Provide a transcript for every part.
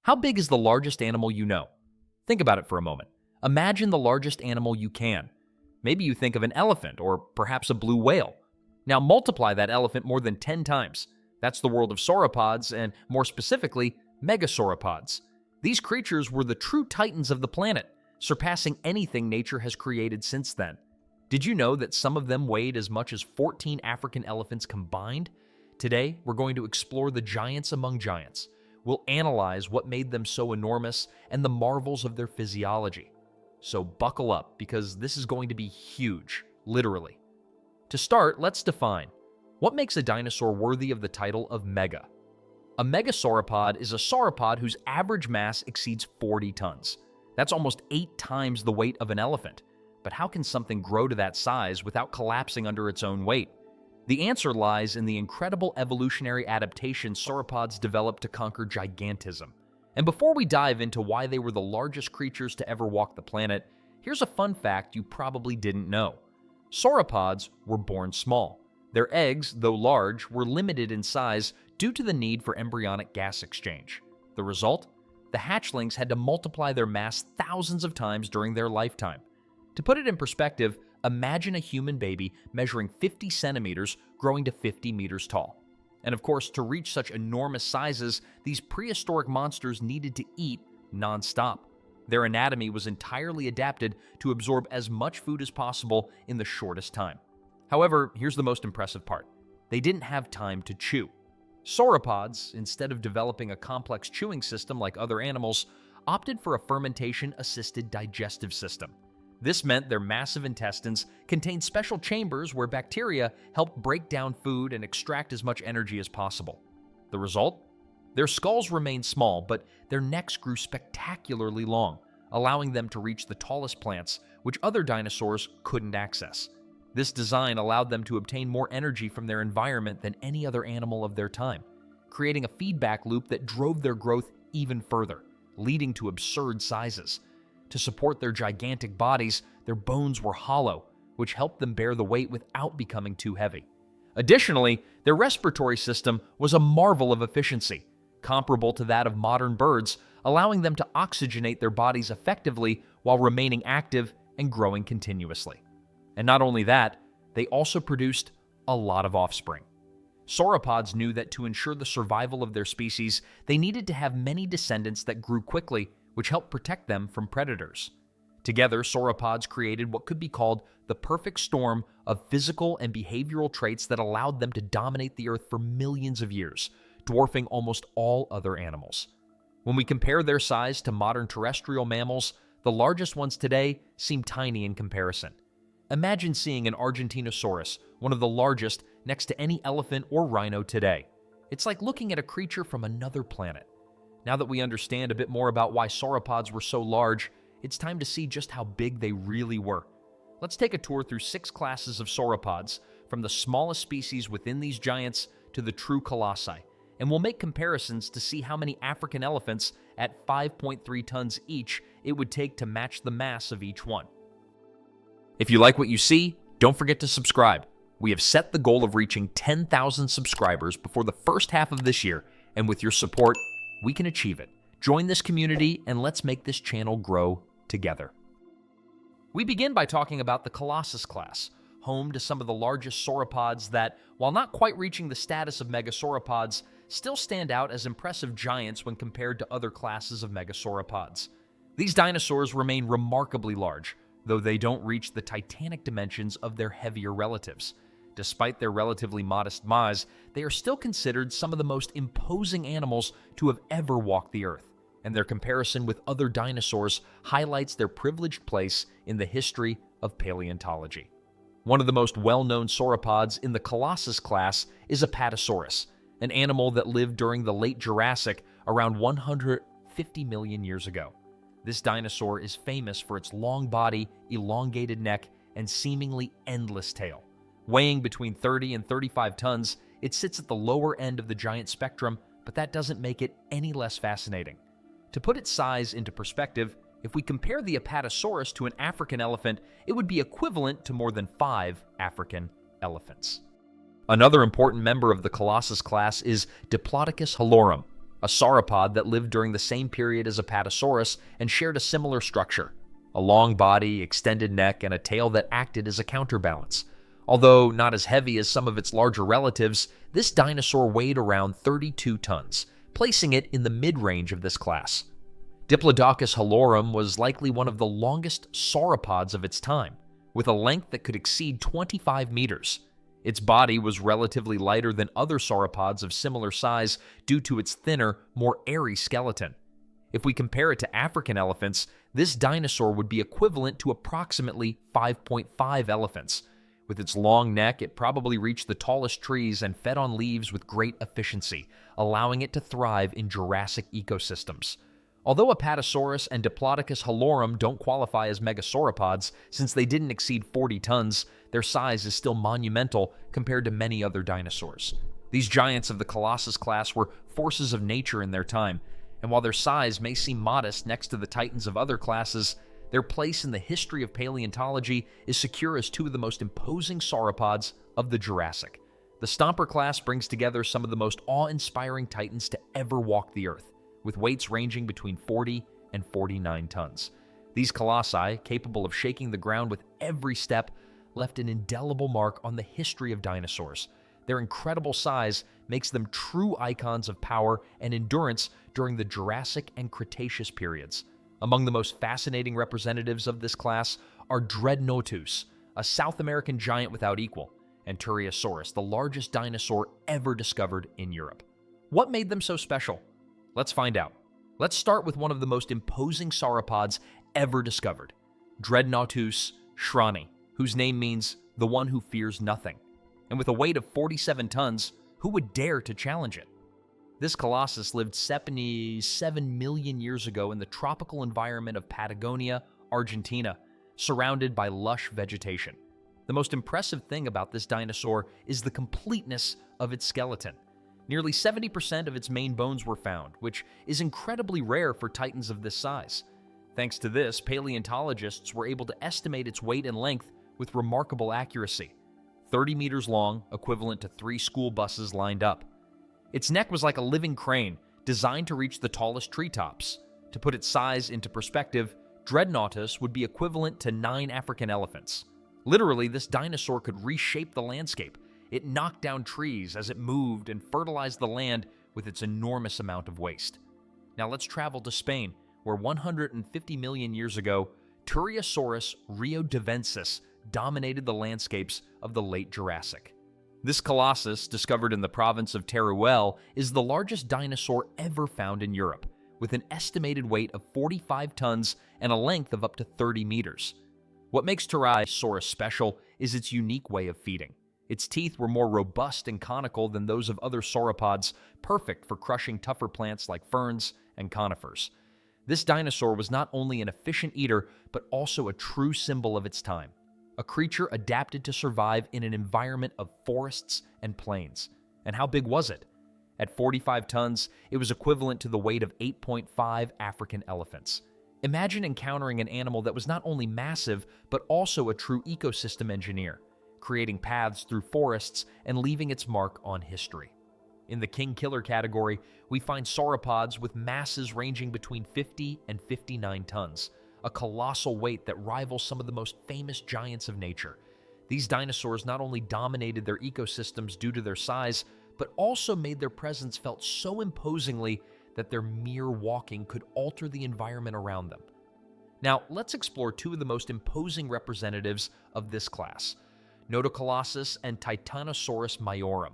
How big is the largest animal you know? Think about it for a moment. Imagine the largest animal you can. Maybe you think of an elephant or perhaps a blue whale. Now multiply that elephant more than 10 times. That's the world of sauropods, and more specifically, Megasauropods. These creatures were the true titans of the planet, surpassing anything nature has created since then. Did you know that some of them weighed as much as 14 African elephants combined? Today, we're going to explore the giants among giants. We'll analyze what made them so enormous and the marvels of their physiology. So buckle up, because this is going to be huge, literally. To start, let's define. What makes a dinosaur worthy of the title of mega? A megasauropod is a sauropod whose average mass exceeds 40 tons. That's almost 8 times the weight of an elephant. But how can something grow to that size without collapsing under its own weight? The answer lies in the incredible evolutionary adaptations sauropods developed to conquer gigantism. And before we dive into why they were the largest creatures to ever walk the planet, here's a fun fact you probably didn't know. Sauropods were born small. Their eggs, though large, were limited in size due to the need for embryonic gas exchange. The result? The hatchlings had to multiply their mass thousands of times during their lifetime. To put it in perspective, imagine a human baby measuring 50 centimeters growing to 50 meters tall. And of course, to reach such enormous sizes, these prehistoric monsters needed to eat non-stop. Their anatomy was entirely adapted to absorb as much food as possible in the shortest time. However, here's the most impressive part. They didn't have time to chew. Sauropods, instead of developing a complex chewing system like other animals, opted for a fermentation-assisted digestive system. This meant their massive intestines contained special chambers where bacteria helped break down food and extract as much energy as possible. The result? Their skulls remained small, but their necks grew spectacularly long, allowing them to reach the tallest plants, which other dinosaurs couldn't access. This design allowed them to obtain more energy from their environment than any other animal of their time, creating a feedback loop that drove their growth even further, leading to absurd sizes. To support their gigantic bodies, their bones were hollow, which helped them bear the weight without becoming too heavy. Additionally, their respiratory system was a marvel of efficiency, comparable to that of modern birds, allowing them to oxygenate their bodies effectively while remaining active and growing continuously. And not only that, they also produced a lot of offspring. Sauropods knew that to ensure the survival of their species, they needed to have many descendants that grew quickly, which helped protect them from predators. Together, sauropods created what could be called the perfect storm of physical and behavioral traits that allowed them to dominate the Earth for millions of years, dwarfing almost all other animals. When we compare their size to modern terrestrial mammals, the largest ones today seem tiny in comparison. Imagine seeing an Argentinosaurus, one of the largest, next to any elephant or rhino today. It's like looking at a creature from another planet. Now that we understand a bit more about why sauropods were so large, it's time to see just how big they really were. Let's take a tour through 6 classes of sauropods, from the smallest species within these giants to the true colossi, and we'll make comparisons to see how many African elephants at 5.3 tons each it would take to match the mass of each one. If you like what you see, don't forget to subscribe. We have set the goal of reaching 10,000 subscribers before the first half of this year, and with your support, we can achieve it. Join this community and let's make this channel grow together. We begin by talking about the colossus class, home to some of the largest sauropods that, while not quite reaching the status of megasauropods, still stand out as impressive giants when compared to other classes of megasauropods. These dinosaurs remain remarkably large, though they don't reach the titanic dimensions of their heavier relatives. Despite their relatively modest mass, they are still considered some of the most imposing animals to have ever walked the Earth, and their comparison with other dinosaurs highlights their privileged place in the history of paleontology. One of the most well-known sauropods in the Colossus class is Apatosaurus, an animal that lived during the late Jurassic around 150 million years ago. This dinosaur is famous for its long body, elongated neck, and seemingly endless tail. Weighing between 30 and 35 tons, it sits at the lower end of the giant spectrum, but that doesn't make it any less fascinating. To put its size into perspective, if we compare the Apatosaurus to an African elephant, it would be equivalent to more than 5 African elephants. Another important member of the Colossus class is Diplodocus halorum, a sauropod that lived during the same period as Apatosaurus and shared a similar structure: a long body, extended neck, and a tail that acted as a counterbalance. Although not as heavy as some of its larger relatives, this dinosaur weighed around 32 tons, placing it in the mid-range of this class. Diplodocus hallorum was likely one of the longest sauropods of its time, with a length that could exceed 25 meters. Its body was relatively lighter than other sauropods of similar size due to its thinner, more airy skeleton. If we compare it to African elephants, this dinosaur would be equivalent to approximately 5.5 elephants. With its long neck, it probably reached the tallest trees and fed on leaves with great efficiency, allowing it to thrive in Jurassic ecosystems. Although Apatosaurus and Diplodocus hallorum don't qualify as megasauropods since they didn't exceed 40 tons, their size is still monumental compared to many other dinosaurs. These giants of the Colossus class were forces of nature in their time, and while their size may seem modest next to the titans of other classes, their place in the history of paleontology is secure as two of the most imposing sauropods of the Jurassic. The Stomper class brings together some of the most awe-inspiring titans to ever walk the Earth, with weights ranging between 40 and 49 tons. These colossi, capable of shaking the ground with every step, left an indelible mark on the history of dinosaurs. Their incredible size makes them true icons of power and endurance during the Jurassic and Cretaceous periods. Among the most fascinating representatives of this class are Dreadnoughtus, a South American giant without equal, and Turriosaurus, the largest dinosaur ever discovered in Europe. What made them so special? Let's find out. Let's start with one of the most imposing sauropods ever discovered, Dreadnoughtus schrani, whose name means the one who fears nothing. And with a weight of 47 tons, who would dare to challenge it? This colossus lived 77 million years ago in the tropical environment of Patagonia, Argentina, surrounded by lush vegetation. The most impressive thing about this dinosaur is the completeness of its skeleton. Nearly 70% of its main bones were found, which is incredibly rare for titans of this size. Thanks to this, paleontologists were able to estimate its weight and length with remarkable accuracy. 30 meters long, equivalent to 3 school buses lined up. Its neck was like a living crane, designed to reach the tallest treetops. To put its size into perspective, Dreadnoughtus would be equivalent to 9 African elephants. Literally, this dinosaur could reshape the landscape. It knocked down trees as it moved and fertilized the land with its enormous amount of waste. Now let's travel to Spain, where 150 million years ago, Turriosaurus riodavensis dominated the landscapes of the late Jurassic. This colossus, discovered in the province of Teruel, is the largest dinosaur ever found in Europe, with an estimated weight of 45 tons and a length of up to 30 meters. What makes Turriosaurus special is its unique way of feeding. Its teeth were more robust and conical than those of other sauropods, perfect for crushing tougher plants like ferns and conifers. This dinosaur was not only an efficient eater, but also a true symbol of its time. A creature adapted to survive in an environment of forests and plains. And how big was it? At 45 tons, it was equivalent to the weight of 8.5 African elephants. Imagine encountering an animal that was not only massive, but also a true ecosystem engineer, creating paths through forests and leaving its mark on history. In the king killer category, we find sauropods with masses ranging between 50 and 59 tons. A colossal weight that rivals some of the most famous giants of nature. These dinosaurs not only dominated their ecosystems due to their size, but also made their presence felt so imposingly that their mere walking could alter the environment around them. Now, let's explore two of the most imposing representatives of this class, Nodocolossus and Titanosaurus majorum.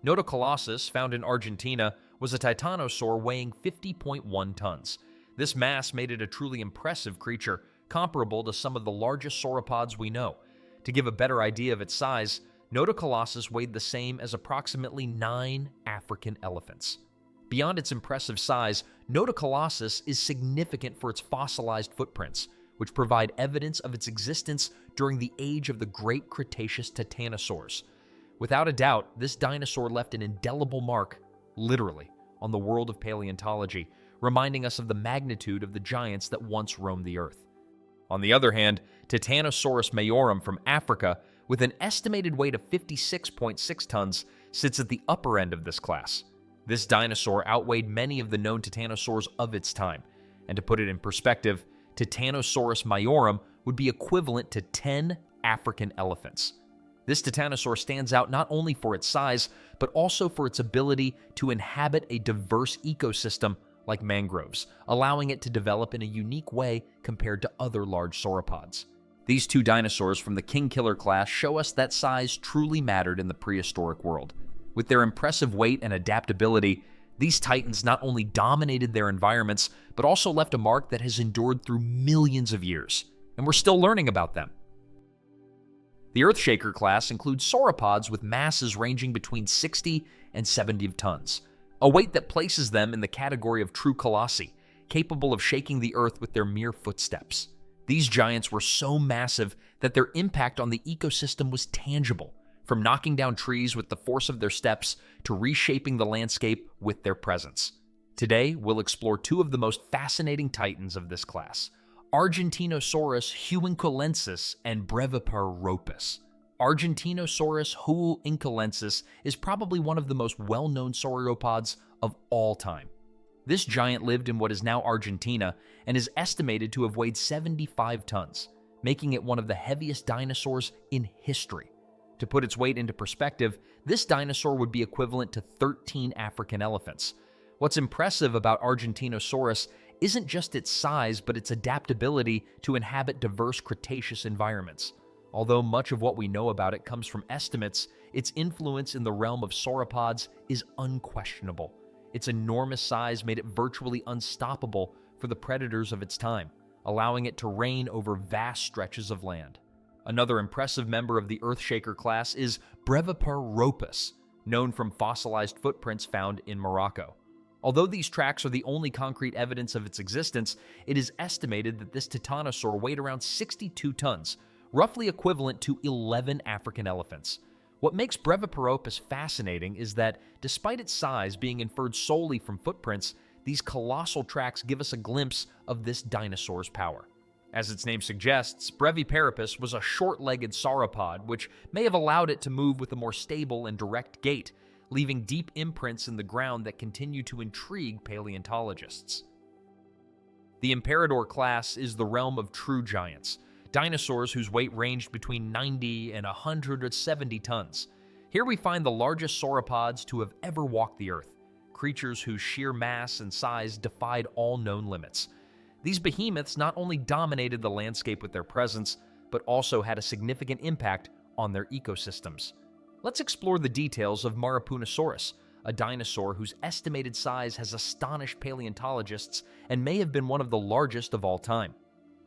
Nodocolossus, found in Argentina, was a titanosaur weighing 50.1 tons. This mass made it a truly impressive creature, comparable to some of the largest sauropods we know. To give a better idea of its size, Nodocolossus weighed the same as approximately 9 African elephants. Beyond its impressive size, Nodocolossus is significant for its fossilized footprints, which provide evidence of its existence during the age of the Great Cretaceous titanosaurs. Without a doubt, this dinosaur left an indelible mark, literally, on the world of paleontology, reminding us of the magnitude of the giants that once roamed the Earth. On the other hand, Titanosaurus majorum from Africa, with an estimated weight of 56.6 tons, sits at the upper end of this class. This dinosaur outweighed many of the known titanosaurs of its time, and to put it in perspective, Titanosaurus majorum would be equivalent to 10 African elephants. This titanosaur stands out not only for its size, but also for its ability to inhabit a diverse ecosystem like mangroves, allowing it to develop in a unique way compared to other large sauropods. These two dinosaurs from the king-killer class show us that size truly mattered in the prehistoric world. With their impressive weight and adaptability, these titans not only dominated their environments, but also left a mark that has endured through millions of years, and we're still learning about them. The Earthshaker class includes sauropods with masses ranging between 60 and 70 tons, a weight that places them in the category of true colossi, capable of shaking the earth with their mere footsteps. These giants were so massive that their impact on the ecosystem was tangible, from knocking down trees with the force of their steps to reshaping the landscape with their presence. Today, we'll explore two of the most fascinating titans of this class, Argentinosaurus huinculensis and Breviparopus. Argentinosaurus huinculensis is probably one of the most well-known sauropods of all time. This giant lived in what is now Argentina and is estimated to have weighed 75 tons, making it one of the heaviest dinosaurs in history. To put its weight into perspective, this dinosaur would be equivalent to 13 African elephants. What's impressive about Argentinosaurus isn't just its size, but its adaptability to inhabit diverse Cretaceous environments. Although much of what we know about it comes from estimates, its influence in the realm of sauropods is unquestionable. Its enormous size made it virtually unstoppable for the predators of its time, allowing it to reign over vast stretches of land. Another impressive member of the Earthshaker class is Breviparopus, known from fossilized footprints found in Morocco. Although these tracks are the only concrete evidence of its existence, it is estimated that this titanosaur weighed around 62 tons, roughly equivalent to 11 African elephants. What makes Breviparopus fascinating is that, despite its size being inferred solely from footprints, these colossal tracks give us a glimpse of this dinosaur's power. As its name suggests, Breviparopus was a short-legged sauropod, which may have allowed it to move with a more stable and direct gait, leaving deep imprints in the ground that continue to intrigue paleontologists. The imperador class is the realm of true giants, dinosaurs whose weight ranged between 90 and 170 tons. Here we find the largest sauropods to have ever walked the earth, creatures whose sheer mass and size defied all known limits. These behemoths not only dominated the landscape with their presence, but also had a significant impact on their ecosystems. Let's explore the details of Marapunosaurus, a dinosaur whose estimated size has astonished paleontologists and may have been one of the largest of all time.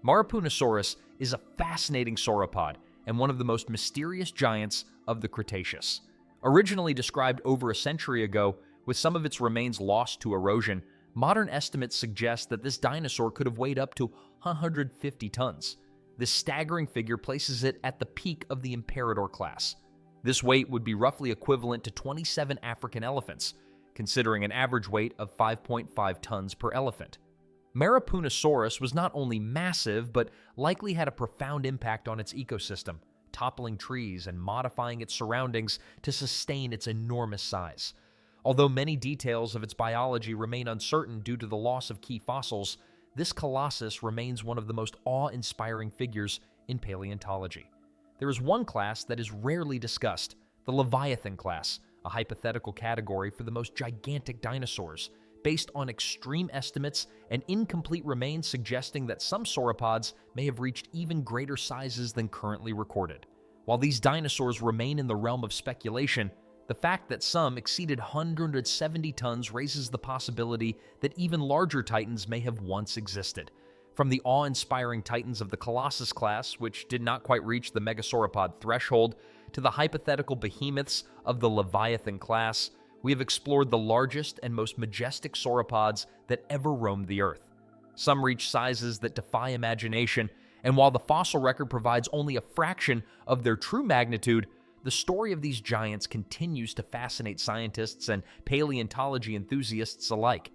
Marapunosaurus is a fascinating sauropod and one of the most mysterious giants of the Cretaceous. Originally described over a century ago, with some of its remains lost to erosion, modern estimates suggest that this dinosaur could have weighed up to 150 tons. This staggering figure places it at the peak of the imperador class. This weight would be roughly equivalent to 27 African elephants, considering an average weight of 5.5 tons per elephant. Marapunosaurus was not only massive, but likely had a profound impact on its ecosystem, toppling trees and modifying its surroundings to sustain its enormous size. Although many details of its biology remain uncertain due to the loss of key fossils, this colossus remains one of the most awe-inspiring figures in paleontology. There is one class that is rarely discussed, the leviathan class, a hypothetical category for the most gigantic dinosaurs, based on extreme estimates and incomplete remains suggesting that some sauropods may have reached even greater sizes than currently recorded. While these dinosaurs remain in the realm of speculation, the fact that some exceeded 170 tons raises the possibility that even larger titans may have once existed. From the awe-inspiring titans of the colossus class, which did not quite reach the megasauropod threshold, to the hypothetical behemoths of the leviathan class, we have explored the largest and most majestic sauropods that ever roamed the earth. Some reach sizes that defy imagination, and while the fossil record provides only a fraction of their true magnitude, the story of these giants continues to fascinate scientists and paleontology enthusiasts alike.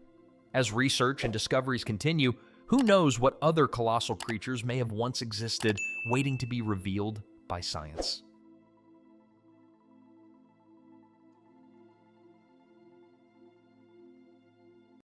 As research and discoveries continue, who knows what other colossal creatures may have once existed, waiting to be revealed by science.